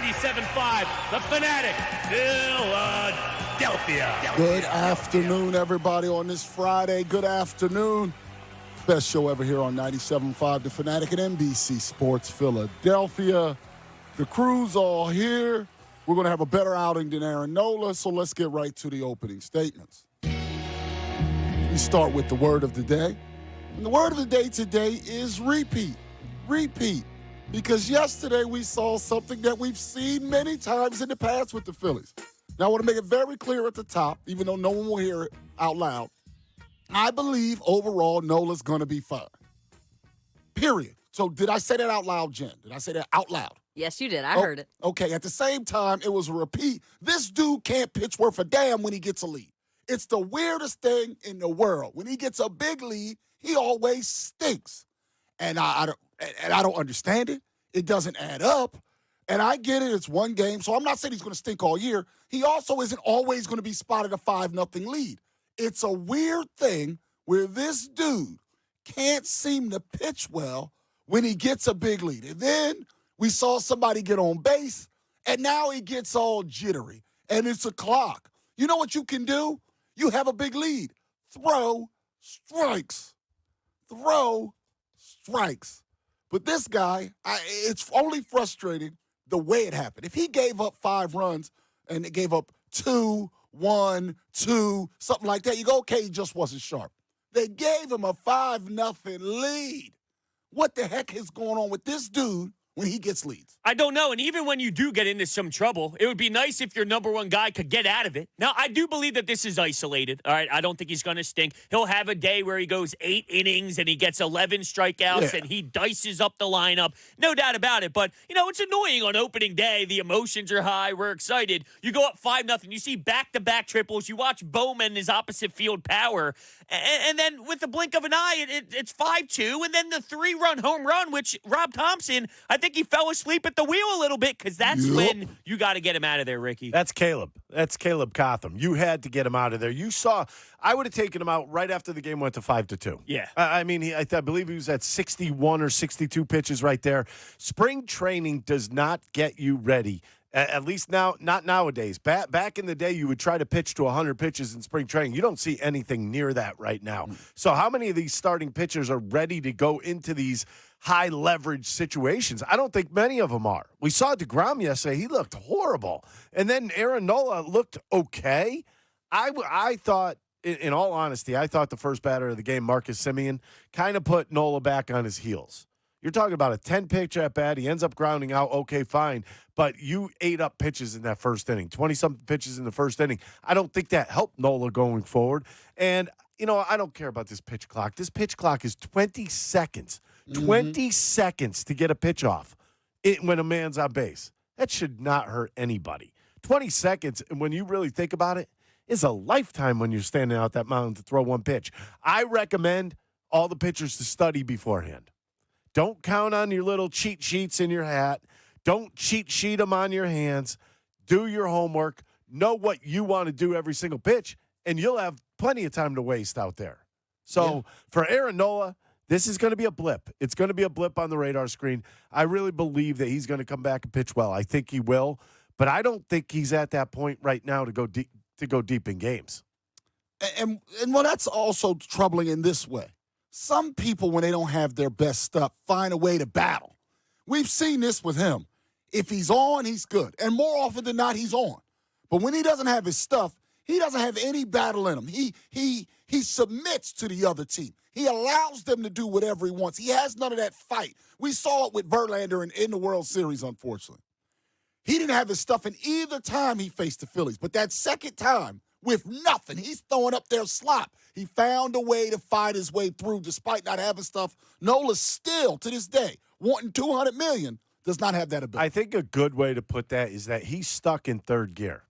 97.5, the Fanatic, Philadelphia. Good afternoon, everybody, on this Friday. Good afternoon. Best show ever here on 97.5, the Fanatic at NBC Sports Philadelphia. The crew's all here. We're going to have a better outing than Aaron Nola, so let's get right to the opening statements. We start with the word of the day. And the word of the day today is repeat. Repeat. Because yesterday we saw something that we've seen many times in the past with the Phillies. Now, I want to make it very clear at the top, even though no one will hear it out loud. I believe overall Nola's going to be fine. Period. So did I say that out loud, Jen? Did I say that out loud? Yes, you did. I heard it. Okay. At the same time, it was a repeat. This dude can't pitch worth a damn when he gets a lead. It's the weirdest thing in the world. When he gets a big lead, he always stinks. And I don't understand it. It doesn't add up. And I get it. It's one game. So I'm not saying he's going to stink all year. He also isn't always going to be spotted a 5-0 lead. It's a weird thing where this dude can't seem to pitch well when he gets a big lead. And then we saw somebody get on base, and now he gets all jittery. And it's a clock. You know what you can do? You have a big lead. Throw strikes. Throw strikes. But this guy, it's only frustrating the way it happened. If he gave up 5 runs and it gave up 2, 1, 2, something like that, you go, okay, he just wasn't sharp. They gave him a 5-0 lead. What the heck is going on with this dude when he gets leads? I don't know. And even when you do get into some trouble, it would be nice if your number one guy could get out of it. Now, I do believe that this is isolated. All right. I don't think he's going to stink. He'll have a day where he goes 8 innings and he gets 11 strikeouts and he dices up the lineup. No doubt about it. But, it's annoying on opening day. The emotions are high. We're excited. You go up 5-0. You see back-to-back triples. You watch Bohm and his opposite field power. And then with the blink of an eye, it's 5-2. And then the 3-run home run, which Rob Thompson, I think he fell asleep at the wheel a little bit because that's when you got to get him out of there, Ricky. That's Caleb. That's Caleb Cotham. You had to get him out of there. You saw – I would have taken him out right after the game went to 5-2. Yeah. I mean, I believe he was at 61 or 62 pitches right there. Spring training does not get you ready. At least now, not nowadays. Back in the day, you would try to pitch to 100 pitches in spring training. You don't see anything near that right now. So how many of these starting pitchers are ready to go into these high-leverage situations? I don't think many of them are. We saw DeGrom yesterday. He looked horrible. And then Aaron Nola looked okay. I thought, in all honesty, I thought the first batter of the game, Marcus Semien, kind of put Nola back on his heels. You're talking about a 10-pitch at bat. He ends up grounding out. Okay, fine. But you ate up pitches in that first inning, 20-something pitches in the first inning. I don't think that helped Nola going forward. And, I don't care about this pitch clock. This pitch clock is 20 seconds. 20 seconds to get a pitch off when a man's on base. That should not hurt anybody. 20 seconds, and when you really think about it, is a lifetime when you're standing out that mound to throw one pitch. I recommend all the pitchers to study beforehand. Don't count on your little cheat sheets in your hat. Don't cheat sheet them on your hands. Do your homework. Know what you want to do every single pitch, and you'll have plenty of time to waste out there. So for Aaron Nola, this is going to be a blip. It's going to be a blip on the radar screen. I really believe that he's going to come back and pitch well. I think he will, but I don't think he's at that point right now to go deep in games. And well, that's also troubling in this way. Some people, when they don't have their best stuff, find a way to battle. We've seen this with him. If he's on, he's good. And more often than not, he's on. But when he doesn't have his stuff, he doesn't have any battle in him. He submits to the other team. He allows them to do whatever he wants. He has none of that fight. We saw it with Verlander in the World Series, unfortunately. He didn't have his stuff in either time he faced the Phillies. But that second time, with nothing, he's throwing up their slop. He found a way to fight his way through despite not having stuff. Nola still, to this day, wanting $200 million, does not have that ability. I think a good way to put that is that he's stuck in third gear.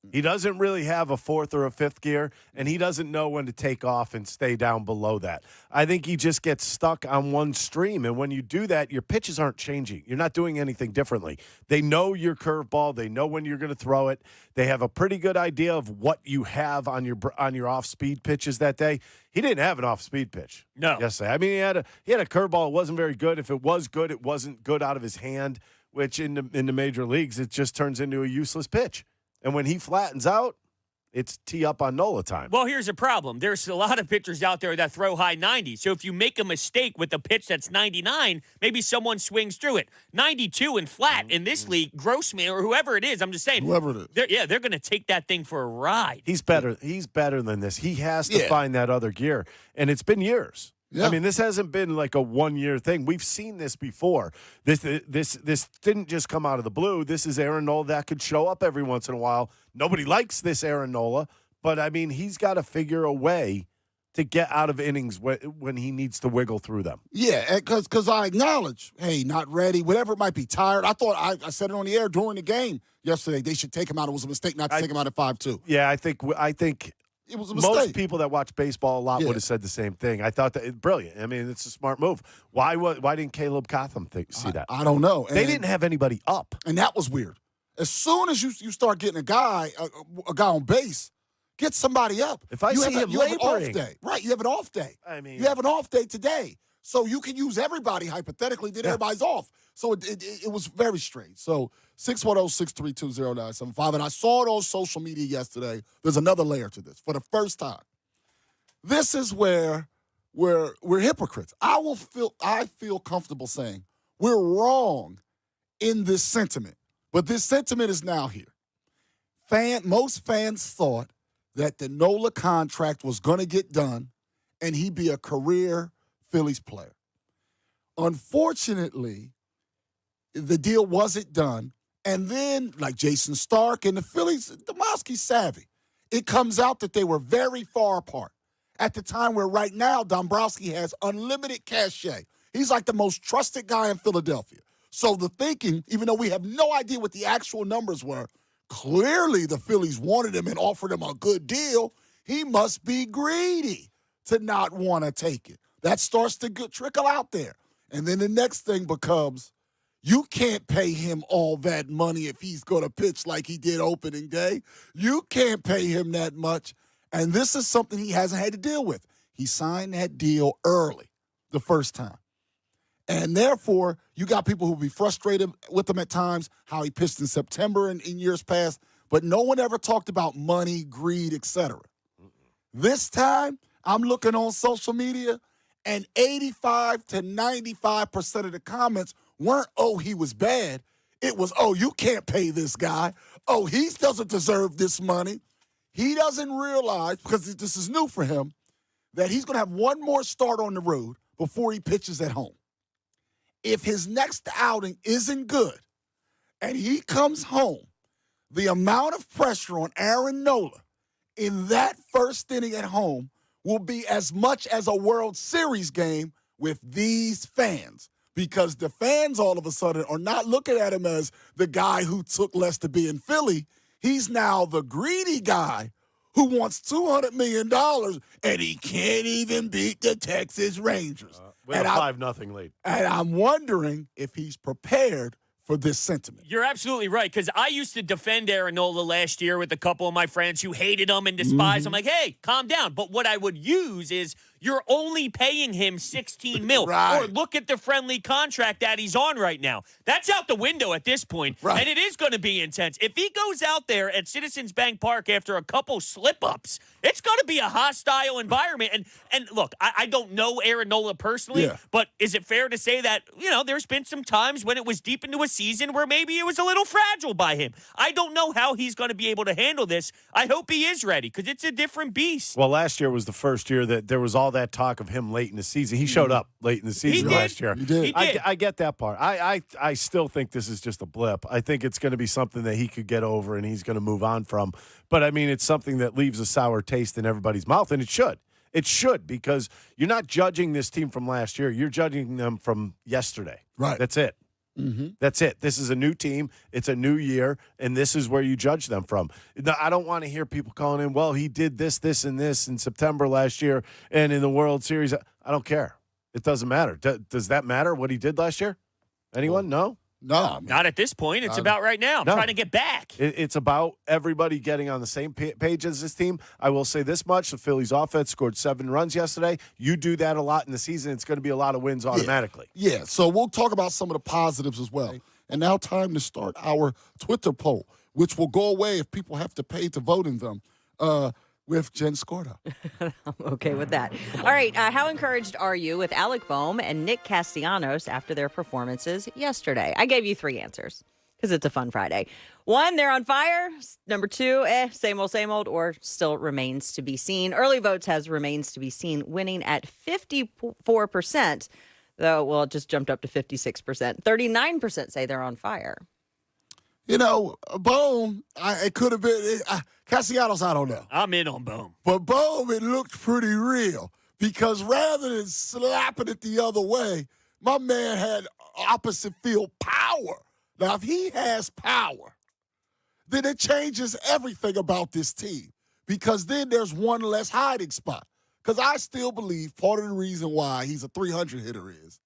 He doesn't really have a fourth or a fifth gear, and he doesn't know when to take off and stay down below that. I think he just gets stuck on one stream, and when you do that, your pitches aren't changing. You're not doing anything differently. They know your curveball. They know when you're going to throw it. They have a pretty good idea of what you have on your off-speed pitches that day. He didn't have an off-speed pitch. No. Yesterday. I mean, he had a curveball. It wasn't very good. If it was good, it wasn't good out of his hand, which in the major leagues, it just turns into a useless pitch. And when he flattens out, it's tee up on Nola time. Well, here's a problem. There's a lot of pitchers out there that throw high 90s. So if you make a mistake with a pitch that's 99, maybe someone swings through it. 92 and flat in this league, Grossman or whoever it is, I'm just saying. Whoever it is. They're going to take that thing for a ride. He's better. He's better than this. He has to find that other gear. And it's been years. Yeah. I mean, this hasn't been like a one-year thing. We've seen this before. This didn't just come out of the blue. This is Aaron Nola that could show up every once in a while. Nobody likes this Aaron Nola, but, I mean, he's got to figure a way to get out of innings when he needs to wiggle through them. Yeah, because I acknowledge, hey, not ready, whatever it might be, tired. I thought I said it on the air during the game yesterday. They should take him out. It was a mistake not to take him out at 5-2. Yeah, I think it was a mistake. Most people that watch baseball a lot would have said the same thing. I thought that it's brilliant. I mean, it's a smart move. Why didn't Caleb Cotham see that? I don't know. They didn't have anybody up, and that was weird. As soon as you start getting a guy on base, get somebody up. If I see him laboring, you have an off day, right? You have an off day. I mean, you have an off day today, so you can use everybody hypothetically. Then everybody's off. So it was very strange. So 610-632-0975. And I saw it on social media yesterday. There's another layer to this. For the first time, this is where we're hypocrites. I feel comfortable saying we're wrong in this sentiment. But this sentiment is now here. Most fans thought that the Nola contract was going to get done and he'd be a career Phillies player. Unfortunately, the deal wasn't done. And then, like Jason Stark and the Phillies, Domowski's savvy. It comes out that they were very far apart at the time where right now Dombrowski has unlimited cachet. He's like the most trusted guy in Philadelphia. So the thinking, even though we have no idea what the actual numbers were, clearly the Phillies wanted him and offered him a good deal. He must be greedy to not want to take it. That starts to trickle out there. And then the next thing becomes, you can't pay him all that money if he's going to pitch like he did opening day. You can't pay him that much. And this is something he hasn't had to deal with. He signed that deal early the first time. And therefore, you got people who will be frustrated with him at times, how he pitched in September in years past. But no one ever talked about money, greed, etc. This time, I'm looking on social media, and 85 to 95% of the comments weren't, oh, he was bad. It was, oh, you can't pay this guy. Oh, he doesn't deserve this money. He doesn't realize, because this is new for him, that he's going to have one more start on the road before he pitches at home. If his next outing isn't good and he comes home, the amount of pressure on Aaron Nola in that first inning at home will be as much as a World Series game with these fans, because the fans all of a sudden are not looking at him as the guy who took less to be in Philly. He's now the greedy guy who wants $200 million, and he can't even beat the Texas Rangers. With a 5-0 lead. And I'm wondering if he's prepared for this sentiment. You're absolutely right, because I used to defend Aaron Nola last year with a couple of my friends who hated him and despised him. I'm like, hey, calm down. But what I would use is, you're only paying him $16 million. Right. Or look at the friendly contract that he's on right now. That's out the window at this point. Right. And it is going to be intense. If he goes out there at Citizens Bank Park after a couple slip-ups, it's going to be a hostile environment. And look, I don't know Aaron Nola personally, but is it fair to say that, there's been some times when it was deep into a season where maybe it was a little fragile by him? I don't know how he's going to be able to handle this. I hope he is ready, because it's a different beast. Well, last year was the first year that there was all that talk of him late in the season. He showed up late in the season last year. He did. I get that part. I still think this is just a blip. I think it's going to be something that he could get over and he's going to move on from. But, I mean, it's something that leaves a sour taste in everybody's mouth, and it should. It should, because you're not judging this team from last year. You're judging them from yesterday. Right. That's it. Mm-hmm. That's it. This is a new team. It's a new year, and this is where you judge them from. I don't want to hear people calling in, well, he did this, this, and this in September last year and in the World Series. I don't care. It doesn't matter. Does that matter, what he did last year? Anyone? No? No. Not at this point. It's about right now. I'm trying to get back. It's about everybody getting on the same page as this team. I will say this much. The Phillies offense scored 7 runs yesterday. You do that a lot in the season, it's going to be a lot of wins automatically. Yeah. So we'll talk about some of the positives as well. And now time to start our Twitter poll, which will go away if people have to pay to vote in them, with Jen Scorda. I'm okay with that. All right. How encouraged are you with Alec Bohm and Nick Castellanos after their performances yesterday? I gave you 3 answers because it's a fun Friday. 1, they're on fire. Number 2, same old, or still remains to be seen. Early votes has remains to be seen, winning at 54%, though, well, it just jumped up to 56%. 39% say they're on fire. You know, Bohm, it could have been Castellanos, I don't know. I'm in on Bohm. But Bohm, it looked pretty real because rather than slapping it the other way, my man had opposite field power. Now, if he has power, then it changes everything about this team because then there's one less hiding spot. Because I still believe part of the reason why he's a 300 hitter is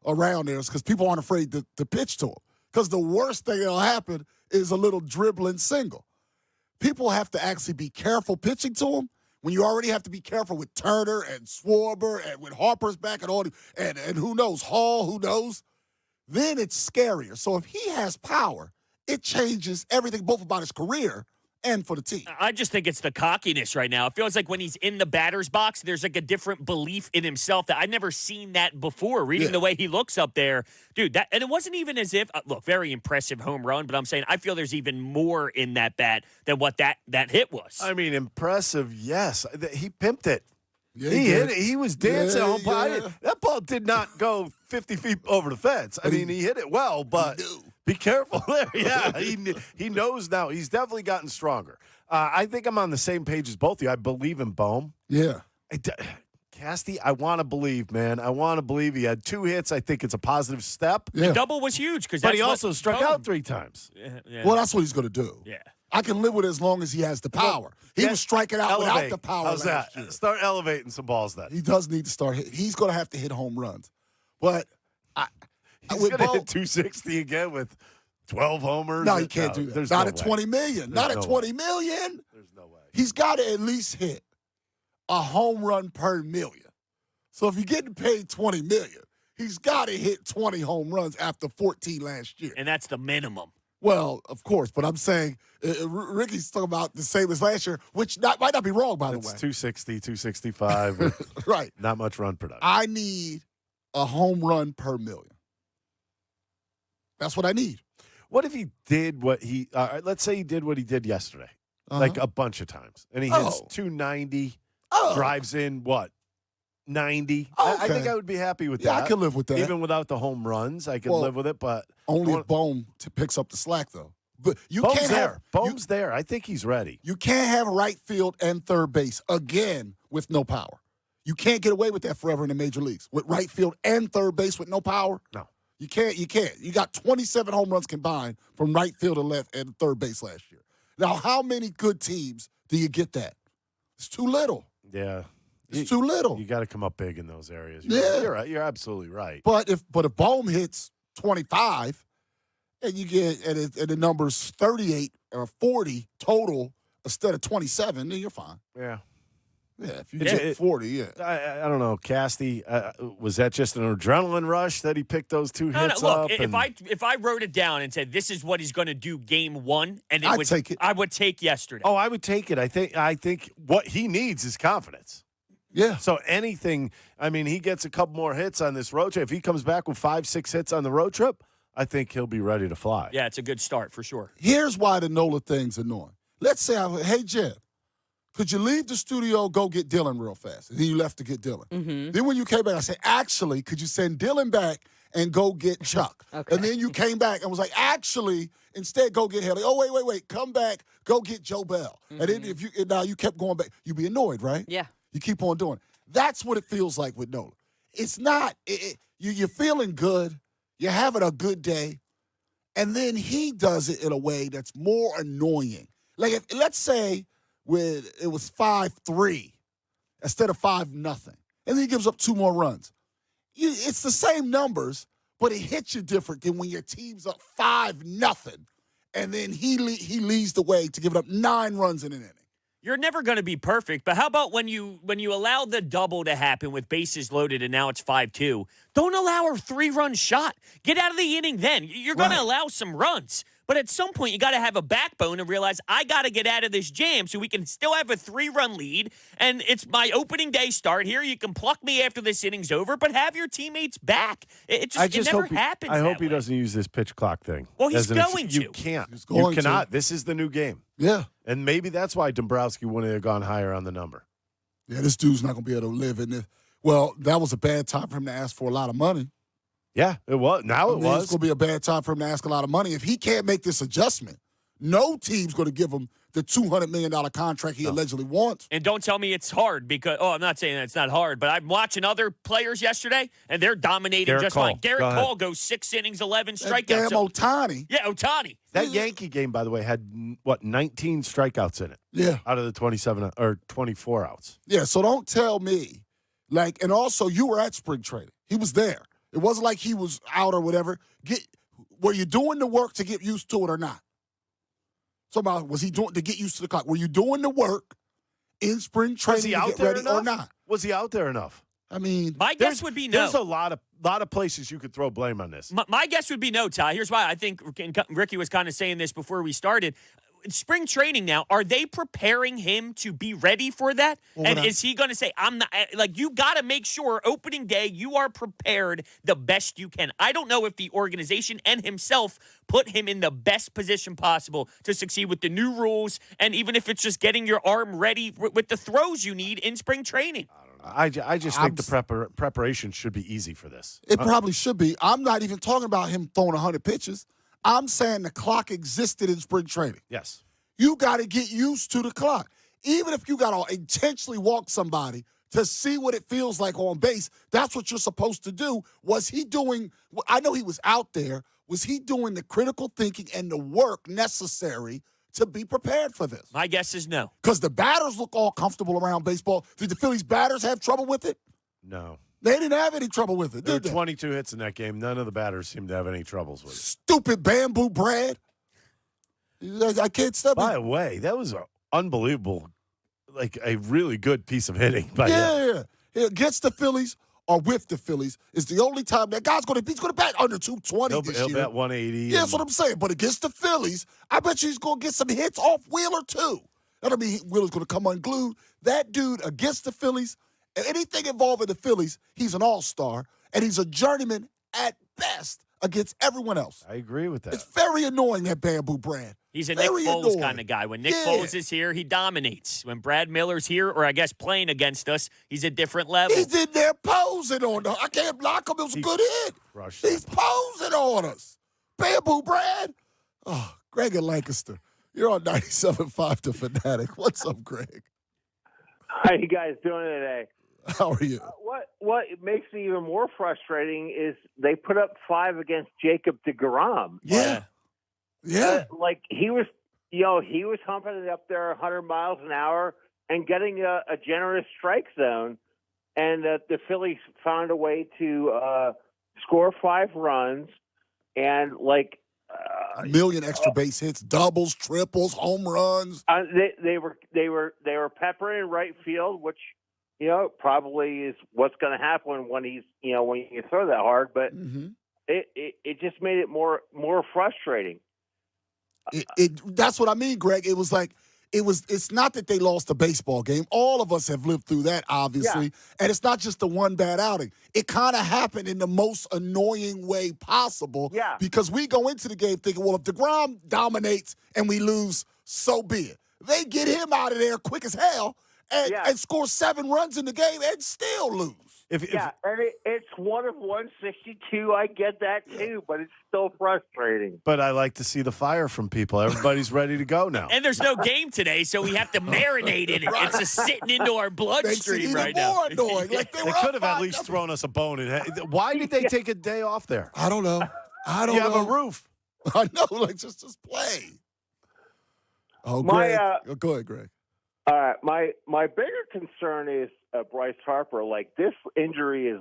around there is because people aren't afraid to pitch to him. Because the worst thing that'll happen is a little dribbling single. People have to actually be careful pitching to him when you already have to be careful with Turner and Schwarber and with Harper's back and all, and who knows, Hall, who knows. Then it's scarier. So if he has power, it changes everything, both about his career and for the team. I just think it's the cockiness right now. It feels like when he's in the batter's box, there's like a different belief in himself that I've never seen that before. Reading the way he looks up there, dude. And it wasn't even as if look, very impressive home run, but I'm saying I feel there's even more in that bat than what that hit was. I mean, impressive, yes. He pimped it. Yeah, he hit it. He was dancing home. Yeah. That ball did not go 50 feet over the fence. I mean, he hit it well, but be careful there. Yeah, he knows now. He's definitely gotten stronger. I think I'm on the same page as both of you. I believe in Bohm. Yeah. Casty, I want to believe, man. I want to believe he had 2 hits. I think it's a positive step. Yeah. The double was huge because But he also struck out 3 times. Yeah. Well, that's what he's going to do. Yeah. I can live with it as long as he has the power. He was striking out without the power How's last that? year. Start elevating some balls then. He does need to start hitting. He's going to have to hit home runs. But He's with going to Bohm, hit 260 again with 12 homers. no, he can't do that. There's Not no at way. $20 million. There's Not at no $20 way. million. There's no way. He's got to at least hit a home run per million. So if you're getting paid $20 million, he's got to hit 20 home runs after 14 last year. And that's the minimum. Well, of course, but I'm saying Ricky's talking about the same as last year, which might not be wrong, by the It's way. 260, 265. with Right. Not much run production. I need a home run per million. That's what I need. What if he did what he let's say he did what he did yesterday, like a bunch of times, and he hits 290, drives in what, 90? I think I would be happy with that. Yeah, I could live with that. Even without the home runs, I could live with it, but only if Bohm picks up the slack, though. But you Bohm's can't there. have Bohm's there. I think he's ready. You can't have right field and third base again with no power. You can't get away with that forever in the major leagues. With right field and third base with no power. No. You can't. You got 27 home runs combined from right field and left and third base last year. Now, how many good teams do you get that? It's too little. Yeah. It's too little. You got to come up big in those areas. You're right. You're absolutely right. But if Bohm hits 25 and you get and the number's 38 or 40 total instead of 27, then you're fine. Yeah. Yeah, if you get 40, yeah. I don't know, Casty. Was that just an adrenaline rush that he picked those 2 hits look, up? if I wrote it down and said this is what he's going to do game 1, and I'd take it. I would take yesterday. Oh, I would take it. I think what he needs is confidence. Yeah. So anything, I mean, he gets a couple more hits on this road trip. If he comes back with 5-6 hits on the road trip, I think he'll be ready to fly. Yeah, it's a good start for sure. Here's why the Nola thing's annoying. Let's say, hey, Jen, could you leave the studio, go get Dylan real fast? And then you left to get Dylan. Mm-hmm. Then when you came back, I said, actually, could you send Dylan back and go get Chuck? Okay. And then you came back and was like, actually, instead go get Haley. Oh, wait, come back, go get Joe Bell. Mm-hmm. And then now you kept going back. You'd be annoyed, right? Yeah. You keep on doing it. That's what it feels like with Nola. It's not, you're feeling good, you're having a good day, and then he does it in a way that's more annoying. Like, let's say it was 5-3 instead of 5-0, and then he gives up 2 more runs. It's the same numbers, but it hits you different than when your team's up 5-0, and then he leads the way to giving up 9 runs in an inning. You're never going to be perfect, but how about when you allow the double to happen with bases loaded and now it's 5-2? Don't allow a 3-run shot. Get out of the inning then. You're going to allow some runs. But at some point, you got to have a backbone and realize I got to get out of this jam so we can still have a 3-run lead. And it's my opening day start here. You can pluck me after this inning's over, but have your teammates back. It never happens. I hope he way. doesn't use this pitch clock thing. Well, he's going to. You can't. He's going you cannot. to. This is the new game. Yeah. And maybe that's why Dombrowski wouldn't have gone higher on the number. Yeah, this dude's not going to be able to live in this. Well, that was a bad time for him to ask for a lot of money. Yeah, it was. Now it was. It's going to be a bad time for him to ask a lot of money. If he can't make this adjustment, no team's going to give him the $200 million contract he allegedly wants. And don't tell me it's hard because, I'm not saying that it's not hard, but I'm watching other players yesterday, and they're dominating Garrett just Cole. fine. Garrett Cole goes 6 innings, 11 strikeouts. Damn Ohtani. Yeah, Ohtani. That Yankee game, by the way, had, 19 strikeouts in it. Yeah. Out of the 27 or 24 outs. Yeah, so don't tell me. And also, you were at spring training. He was there. It wasn't like he was out or whatever. Were you doing the work to get used to it or not? Was he doing to get used to the clock? Were you doing the work in spring training to get ready or not? Was he out there enough? I mean, my guess would be no. There's a lot of places you could throw blame on this. My guess would be no, Ty. Here's why. I think Ricky was kind of saying this before we started. Spring training now, are they preparing him to be ready for that? And is he going to say, I'm not, you got to make sure opening day you are prepared the best you can. I don't know if the organization and himself put him in the best position possible to succeed with the new rules, and even if it's just getting your arm ready with the throws you need in spring training. I just think the preparation should be easy for this. It probably should be. I'm not even talking about him throwing 100 pitches. I'm saying the clock existed in spring training. Yes. You got to get used to the clock. Even if you got to intentionally walk somebody to see what it feels like on base, that's what you're supposed to do. Was he doing, I know he was out there, was he doing the critical thinking and the work necessary to be prepared for this? My guess is no. Because the batters look all comfortable around baseball. Did the Phillies batters have trouble with it? No. They didn't have any trouble with it, There were did they? 22 hits in that game. None of the batters seemed to have any troubles with it. Stupid bamboo Brad. I can't stop By it. the way, that was unbelievable, a really good piece of hitting by him. Yeah. Against the Phillies or with the Phillies is the only time that guy's going to bat under 220 this He'll year. bat 180. Yeah, that's what I'm saying. But against the Phillies, I bet you he's going to get some hits off Wheeler, too. That'll mean Wheeler's going to come unglued. That dude against the Phillies, anything involving the Phillies, he's an all-star, and he's a journeyman at best against everyone else. I agree with that. It's very annoying, that bamboo Brad. He's a Nick Very Foles annoying. kind of guy. When Nick Foles is here, he dominates. When Brad Miller's here, or I guess playing against us, he's a different level. He's in there posing on us. I can't block him. It was a good hit. He's posing on us. Bamboo Brad. Oh, Greg and Lancaster. You're on 97.5 to Fanatic. What's up, Greg? How you guys doing today? How are you? What makes it even more frustrating is they put up 5 against Jacob deGrom. Yeah. He was humping it up there 100 miles an hour and getting a generous strike zone, and the Phillies found a way to score 5 runs and a million extra base hits, doubles, triples, home runs. They were peppering in right field, which probably is what's going to happen when when you throw that hard. But it just made it more frustrating. That's what I mean, Greg. It was it's not that they lost a baseball game. All of us have lived through that, obviously. Yeah. And it's not just the one bad outing. It kind of happened in the most annoying way possible. Yeah. Because we go into the game thinking, well, if DeGrom dominates and we lose, so be it. They get him out of there quick as hell and score 7 runs in the game and still lose. And it's 1 of 162. I get that too, but it's still frustrating. But I like to see the fire from people. Everybody's ready to go now. And there's no game today, so we have to marinate in it. Right. It's just sitting into our bloodstream right now. More annoying. They could have at least thrown us a bone. Why did they take a day off there? I don't know. You have a roof. I know. Just play. Oh, Greg. Go ahead, Greg. All right, my bigger concern is Bryce Harper. This injury is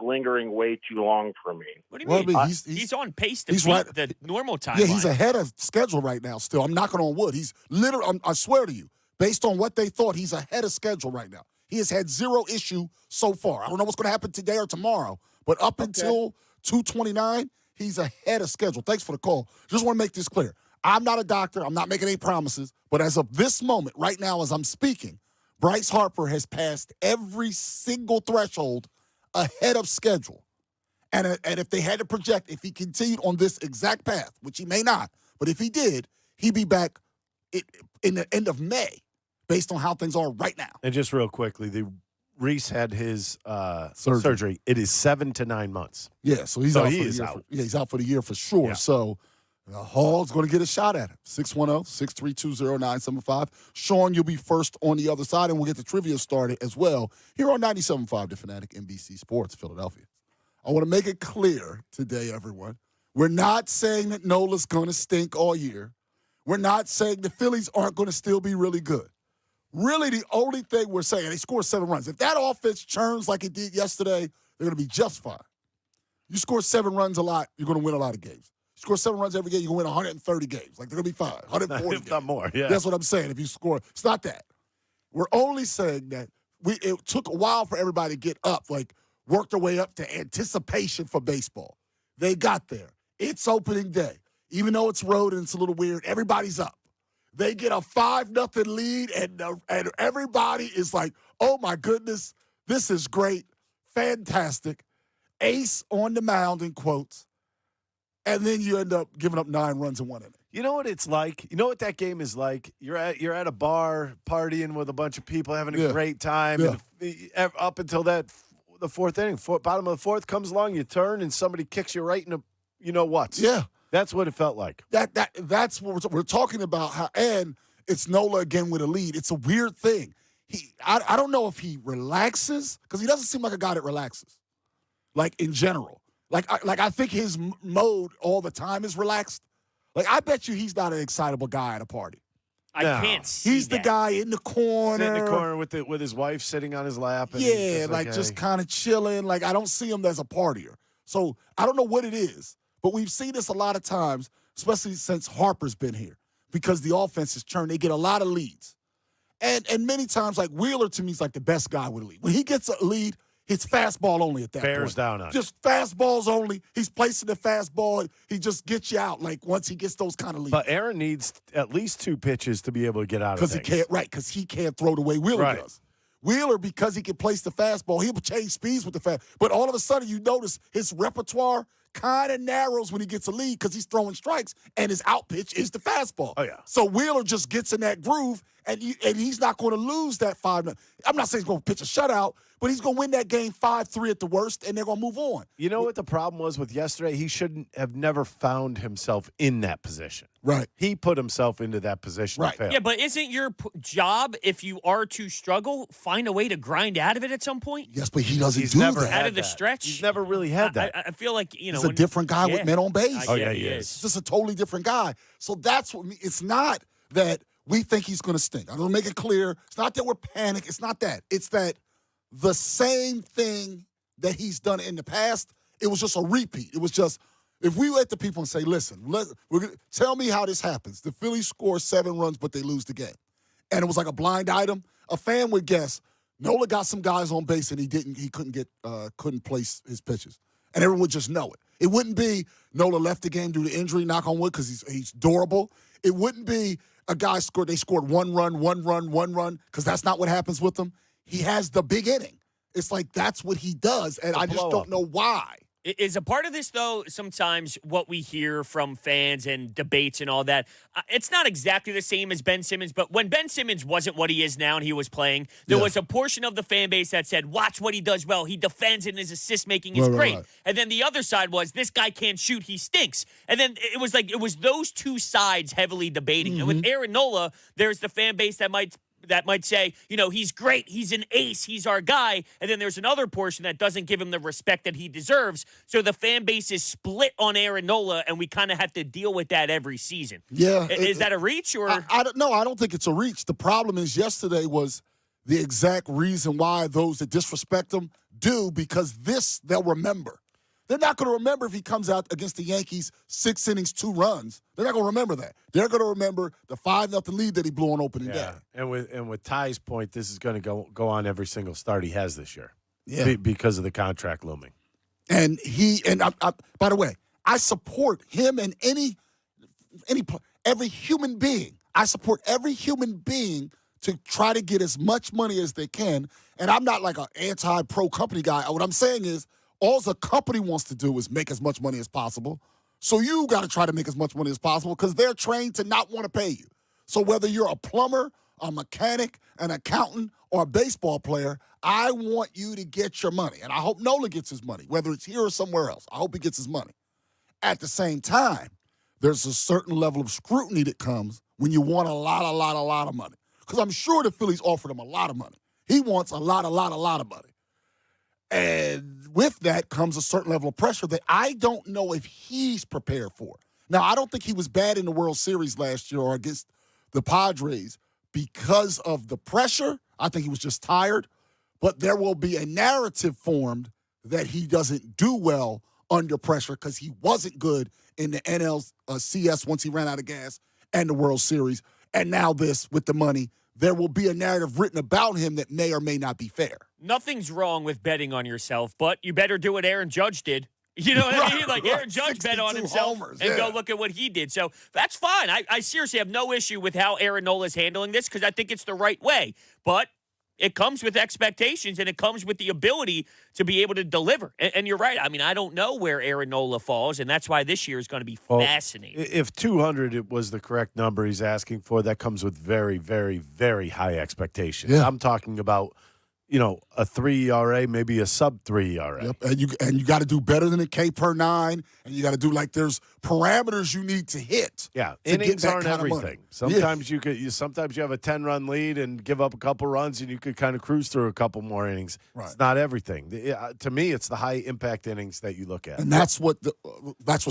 lingering way too long for me. What do you mean? I mean he's on pace to beat the normal time. Yeah, he's ahead of schedule right now. Still, I'm knocking on wood. He's literally. I swear to you, Based on what they thought, he's ahead of schedule right now. He has had zero issue so far. I don't know what's going to happen today or tomorrow, but up until 2/29, he's ahead of schedule. Thanks for the call. Just want to make this clear. I'm not a doctor. I'm not making any promises. But as of this moment, right now, as I'm speaking, Bryce Harper has passed every single threshold ahead of schedule. And if they had to project, if he continued on this exact path, which he may not, but if he did, he'd be back in the end of May based on how things are right now. And just real quickly, Reese had his surgery. It is 7 to 9 months. Yeah, so he's out for the year. He's out for the year for sure. Yeah. So Hall's going to get a shot at him. 610-632-0975. Sean, you'll be first on the other side, and we'll get the trivia started as well here on 97.5 The Fanatic, NBC Sports, Philadelphia. I want to make it clear today, everyone. We're not saying that Nola's going to stink all year. We're not saying the Phillies aren't going to still be really good. Really, the only thing we're saying, they score 7 runs. If that offense churns like it did yesterday, they're going to be just fine. You score 7 runs a lot, you're going to win a lot of games. You score 7 runs every game, you're going to win 130 games. Like, they're going to be fine. 140 if not more, yeah. That's what I'm saying. If you score, it's not that. We're only saying that it took a while for everybody to get up, like work their way up to anticipation for baseball. They got there. It's opening day. Even though it's road and it's a little weird, everybody's up. They get a 5-0 lead, and everybody is like, oh, my goodness, this is great, fantastic, ace on the mound, in quotes, and then you end up giving up 9 runs in 1 inning. You know what it's like? You know what that game is like? You're at a bar partying with a bunch of people, having a great time, and up until the 4th inning, bottom of the 4th comes along, you turn, and somebody kicks you right in the you-know-what. Yeah. That's what it felt like. That's what we're talking about. And it's Nola again with a lead. It's a weird thing. I don't know if he relaxes, because he doesn't seem like a guy that relaxes, like in general. Like I think his mode all the time is relaxed. Like, I bet you he's not an excitable guy at a party. I can't see He's the guy in the corner. Sitting in the corner with his wife sitting on his lap. And just kind of chilling. Like, I don't see him as a partier. So I don't know what it is. But we've seen this a lot of times, especially since Harper's been here, because the offense has turned. They get a lot of leads. And many times, like, Wheeler, to me, is like the best guy with a lead. When he gets a lead, it's fastball only at that point. Bears down on just fastballs only. He's placing the fastball. He just gets you out, like, once he gets those kind of leads. But Aaron needs at least 2 pitches to be able to get out of things. Because he can't throw the way Wheeler does. Wheeler, because he can place the fastball, he'll change speeds with the fast. But all of a sudden, you notice his repertoire kind of narrows when he gets a lead because he's throwing strikes, and his out pitch is the fastball. Oh, yeah. So Wheeler just gets in that groove, and he's not going to lose that 5-0. I'm not saying he's going to pitch a shutout, but he's going to win that game 5-3 at the worst, and they're going to move on. You know what the problem was with yesterday? He shouldn't have never found himself in that position. Right. He put himself into that position. Right. To fail. Yeah, but isn't your job, if you are to struggle, find a way to grind out of it at some point? Yes, but he doesn't He's do never that. Out of the stretch? He's never really had that. I feel like, he's a different guy with men on base. Oh, yeah, he is. He's just a totally different guy. So that's what it's not that we think he's going to stink. I'm going to make it clear. It's not that we're panicked. It's not that. It's that the same thing that he's done in the past, it was just a repeat. It was just, if we let the people and say, listen, tell me how this happens. The Phillies score 7 runs, but they lose the game. And it was like a blind item. A fan would guess, Nola got some guys on base and he couldn't place his pitches. And everyone would just know it. It wouldn't be Nola left the game due to injury, knock on wood, because he's durable. It wouldn't be a guy scored 1 run, because that's not what happens with him. He has the big inning. It's like that's what he does, and I just don't know why. Is a part of this, though, sometimes what we hear from fans and debates and all that, it's not exactly the same as Ben Simmons, but when Ben Simmons wasn't what he is now and he was playing, there was a portion of the fan base that said, watch what he does well. He defends and his assist-making is great. Right. And then the other side was, this guy can't shoot, he stinks. And then it was those two sides heavily debating. Mm-hmm. And with Aaron Nola, there's the fan base that might say, he's great, he's an ace, he's our guy. And then there's another portion that doesn't give him the respect that he deserves. So the fan base is split on Aaron Nola, and we kind of have to deal with that every season. Yeah. Is that a reach? Or I don't think it's a reach. The problem is yesterday was the exact reason why those that disrespect him do, because they'll remember. They're not going to remember if he comes out against the Yankees 6 innings, 2 runs. They're not going to remember that. They're going to remember the 5-0 lead that he blew on opening day. And with Ty's point, this is going to go on every single start he has this year. Yeah. Because of the contract looming. And by the way, I support him and every human being. I support every human being to try to get as much money as they can. And I'm not like an anti-pro company guy. What I'm saying is, all the company wants to do is make as much money as possible. So you got to try to make as much money as possible because they're trained to not want to pay you. So whether you're a plumber, a mechanic, an accountant, or a baseball player, I want you to get your money. And I hope Nola gets his money, whether it's here or somewhere else. I hope he gets his money. At the same time, there's a certain level of scrutiny that comes when you want a lot of money. Because I'm sure the Phillies offered him a lot of money. He wants a lot of money. And with that comes a certain level of pressure that I don't know if he's prepared for. Now, I don't think he was bad in the World Series last year or against the Padres because of the pressure. I think he was just tired. But there will be a narrative formed that he doesn't do well under pressure because he wasn't good in the NLCS once he ran out of gas and the World Series. And now this with the money. There will be a narrative written about him that may or may not be fair. Nothing's wrong with betting on yourself, but you better do what Aaron Judge did. You know what I mean? Like Aaron Judge bet on himself and go look at what he did. So that's fine. I seriously have no issue with how Aaron Nola is handling this because I think it's the right way. But it comes with expectations and it comes with the ability to be able to deliver. And you're right. I mean, I don't know where Aaron Nola falls, and that's why this year is going to be fascinating. If 200 it was the correct number he's asking for, that comes with very, very, very high expectations. Yeah. I'm talking about, a 3 ERA, maybe a sub-3 ERA. Yep. And you got to do better than a K per 9, and you got to do there's parameters you need to hit. Yeah, innings aren't everything. Sometimes you have a 10-run lead and give up a couple runs, and you could kind of cruise through a couple more innings. Right. It's not everything. To me, it's the high impact innings that you look at. And that's what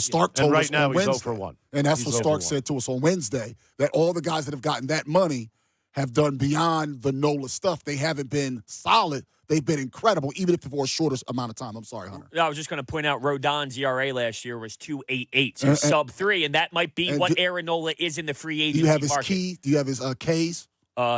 Stark told us right now on Wednesday. He's 0 for 1. And that's what Stark said to us on Wednesday, that all the guys that have gotten that money have done beyond the Nola stuff. They haven't been solid. They've been incredible, even if for a shorter amount of time. I'm sorry, Hunter. I was just going to point out Rodon's ERA last year was 2.88, so sub-3, and that might be what Aaron Nola is in the free agency market. Do you have his Ks?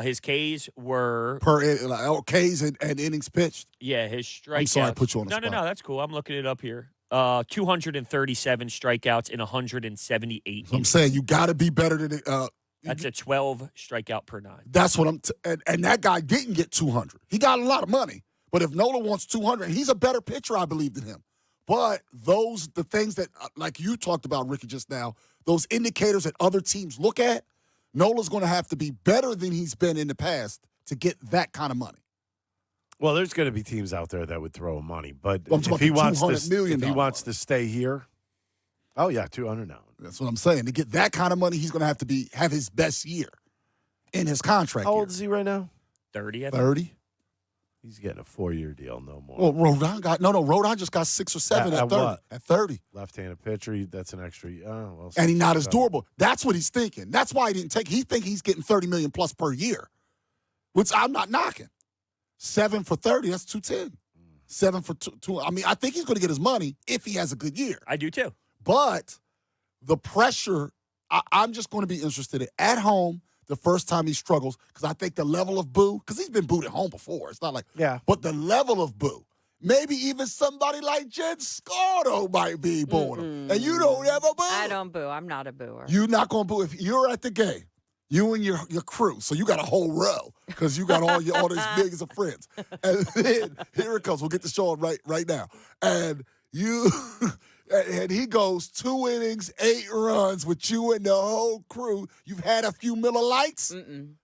His Ks were Ks and innings pitched. Yeah, his strikeouts. I'm sorry, I put you on the spot. No, that's cool. I'm looking it up here. 237 strikeouts in 178. So I'm saying you got to be better than That's a 12 strikeout per 9. That's what and that guy didn't get 200. He got a lot of money. But if Nola wants 200, he's a better pitcher, I believe, than him. But the things that, like you talked about, Ricky, just now, those indicators that other teams look at, Nola's going to have to be better than he's been in the past to get that kind of money. Well, there's going to be teams out there that would throw money. But if he wants to stay here, oh, yeah, 200 now. That's what I'm saying. To get that kind of money, he's going to have to have his best year in his contract. How old is he right now? 30. 30. He's getting a 4-year deal, no more. Well, Rodon just got 6 or 7 at 30. What? At 30. Left-handed pitcher, that's an extra. And he's not as durable. That's what he's thinking. That's why he didn't take. He think he's getting $30 million plus per year, which I'm not knocking. 7 for 30, that's 210. 7 for 2. I mean, I think he's going to get his money if he has a good year. I do too. But the pressure, I'm just going to be interested in at home. The first time he struggles, because I think the level of boo, because he's been booed at home before. It's not like, but the level of boo, maybe even somebody like Jen Scardo might be booing him. And you don't ever boo. I don't boo. I'm not a booer. You're not going to boo. If you're at the game, you and your crew, so you got a whole row, because you got all these millions of friends. And then, here it comes. We'll get the show on right now. And you... And he goes 2 innings, 8 runs with you and the whole crew. You've had a few Miller Lights?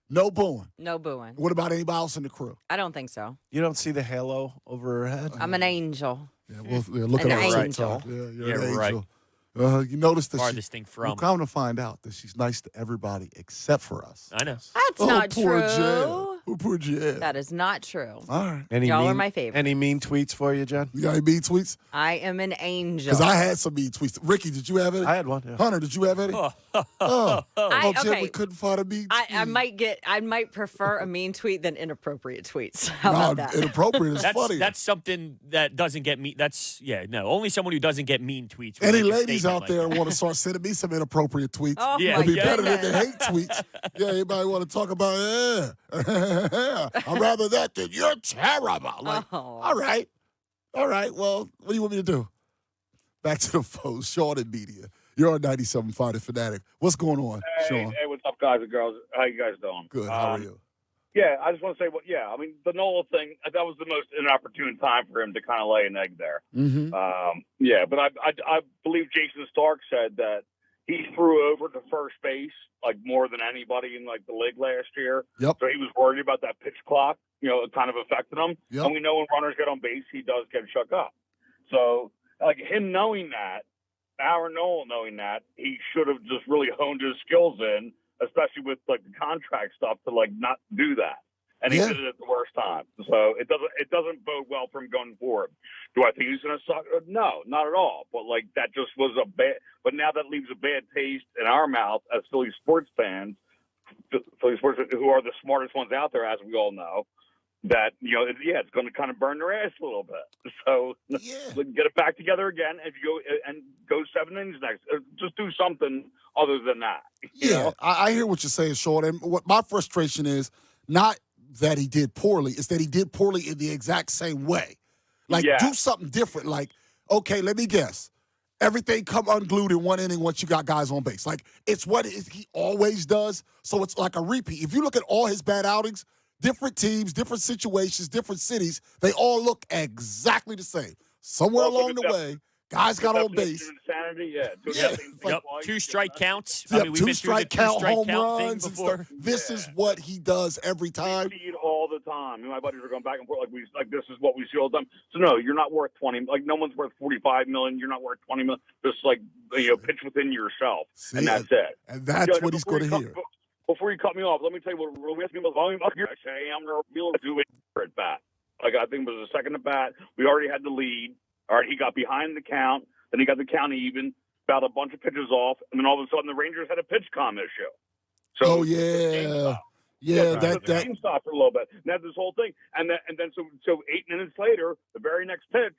No booing. No booing. What about anybody else in the crew? I don't think so. You don't see the halo over her head? I'm an angel. Yeah, look at an her angel. Yeah, you're an right. angel. You notice that farthest thing from. We're going to find out that she's nice to everybody except for us. I know. That's not poor true. Jen. Who put you in? That is not true. All right. Y'all are my favorite. Any mean tweets for you, John? You got any mean tweets? I am an angel. Because I had some mean tweets. Ricky, did you have any? I had one. Yeah. Hunter, did you have any? Jim, we couldn't find a mean tweet. I might prefer a mean tweet than inappropriate tweets. How about that? Inappropriate is funny. That's something that doesn't get me. Only someone who doesn't get mean tweets. would Any make a ladies statement out like there that. want to start sending me some inappropriate tweets? Oh, Yeah, my It'd be better than goodness. the hate tweets. Yeah, anybody want to talk about I'd rather that than you're terrible. Like, all right. Well, what do you want me to do? Back to the phones. Sean and Media. You're on 97.5 The Fanatic. What's going on, Sean? Hey, what's up, guys and girls? How you guys doing? Good. How are you? Yeah, I just want to say, I mean, the Nola thing, that was the most inopportune time for him to kind of lay an egg there. Mm-hmm. But I believe Jason Stark said that he threw over to first base, like, more than anybody in, like, the league last year. Yep. So he was worried about that pitch clock, it kind of affected him. Yep. And we know when runners get on base, he does get shook up. So, like, him knowing that, Aaron Nola knowing that, he should have just really honed his skills in, especially with, like, the contract stuff, to, like, not do that. And he did it at the worst time. So it doesn't bode well for him going forward. Do I think he's going to suck? No, not at all. But, like, that just was a bad – but now that leaves a bad taste in our mouth as Philly sports fans, Philly sports who are the smartest ones out there, as we all know, that, it's going to kind of burn their ass a little bit. So get it back together again. If you go 7 innings next, just do something other than that. You know? I hear what you're saying, Sean. And what my frustration is not that he did poorly, it's that he did poorly in the exact same way. Like, do something different. Like, okay, let me guess. Everything come unglued in one inning once you got guys on base. Like, it's what he always does. So it's like a repeat. If you look at all his bad outings, different teams, different situations, different cities, they all look exactly the same. Somewhere along the way, guys got on base. Insanity, Yep. 2 strike counts. Yep, I mean, we've been through the 2 strike home count thing runs and before. stuff. This is what he does every time. We see it all the time. My buddies are going back and forth this is what we see all the time. So no, you're not worth 20. Like, no one's worth 45 million. You're not worth 20 million. Just pitch within yourself, and that's it. And that's what he's going to hear. Before you cut me off, let me tell you what we have to be volume up here. I say I'm going to do it at bat. Like, I think it was the second at bat. We already had the lead. All right, he got behind the count. Then he got the count even, about a bunch of pitches off, and then all of a sudden the Rangers had a pitch com issue. So the game stopped for a little bit. Now this whole thing, and then 8 minutes later, the very next pitch,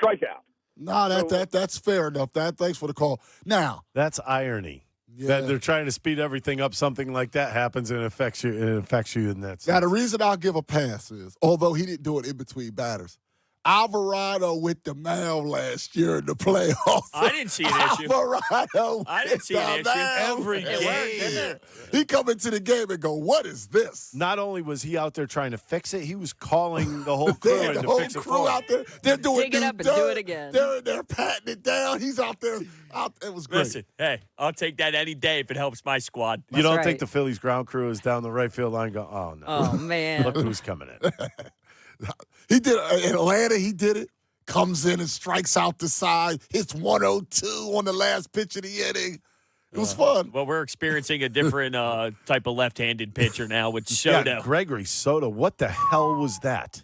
strikeout. No, that's fair enough. Thanks for the call. Now that's irony. Yeah. That they're trying to speed everything up. Something like that happens and it affects you. And that's now the reason I'll give a pass is, although he didn't do it in between batters, Alvarado with the mound last year in the playoffs. I didn't see an issue. Alvarado. I didn't see an issue. every game. He come into the game and go, "What is this?" Not only was he out there trying to fix it, he was calling the whole crew in the to whole fix it. crew out there. They're doing Dig it up and do it again. They're in there patting it down. He's out there. It was great. Listen, hey, I'll take that any day if it helps my squad. You don't right. think the Phillies ground crew is down the right field line going, oh, no. Oh, man. Look who's coming in. He did in Atlanta. He did it. Comes in and strikes out the side. Hits 102 on the last pitch of the inning. It was fun. Well, we're experiencing a different type of left-handed pitcher now with Soto. Yeah, Gregory Soto. What the hell was that?